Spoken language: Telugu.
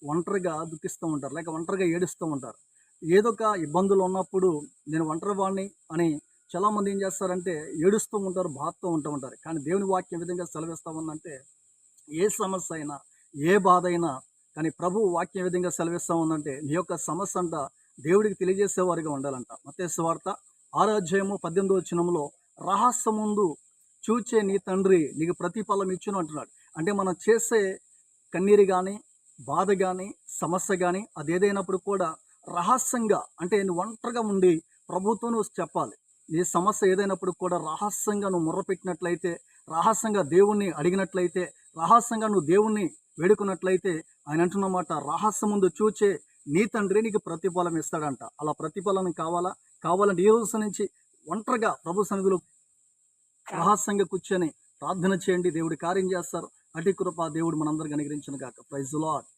ఒంటరిగా దుఃఖిస్తూ ఉంటారు. లేక ఒంటరిగా ఏడుస్తూ ఉంటారు. ఏదో ఒక ఇబ్బందులు ఉన్నప్పుడు నేను ఒంటరి వాడిని అని చాలామంది ఏం చేస్తారంటే ఏడుస్తూ ఉంటారు, బాధతో ఉంటూ ఉంటారు. కానీ దేవుని వాక్యం ఏ విధంగా సెలవిస్తా ఉందంటే ఏ సమస్య అయినా, ఏ బాధ అయినా కానీ ప్రభువు వాక్యం ఏ విధంగా సెలవిస్తా ఉందంటే నీ యొక్క సమస్య అంట దేవుడికి తెలియజేసేవారిగా ఉండాలంట. మత్తయి సువార్త 6వ అధ్యాయము 18వ వచనంలో రహస్యమందు చూచే నీ తండ్రి నీకు ప్రతిఫలం ఇచ్చును అంటున్నాడు. అంటే మనం చేసే కన్నీరు గాని, బాధ గాని, సమస్య గాని అదేదైనప్పుడు కూడా రహస్యంగా అంటే నువ్వు ఒంటరిగా ఉండి ప్రభువుతో నువ్వు చెప్పాలి. నీ సమస్య ఏదైనప్పుడు కూడా రహస్యంగా నువ్వు మొర్రపెట్టినట్లయితే, రహస్యంగా దేవుణ్ణి అడిగినట్లయితే, రహస్యంగా నువ్వు దేవుణ్ణి వేడుకున్నట్లయితే ఆయన అంటున్నమాట రహస్యమందు చూచే నీ తండ్రి నీకు ప్రతిఫలం ఇస్తాడంట. అలా ప్రతిఫలం కావాలా? కావాలంటే ఈ రోజు నుంచి ఒంటరిగా ప్రభు సన్నిధిలో రహస్యంగా కూర్చొని ప్రార్థన చేయండి. దేవుడు కార్యం చేస్తారు. అటు కృప దేవుడు మనందరికి అనుగ్రహించును గాక. Praise the lord.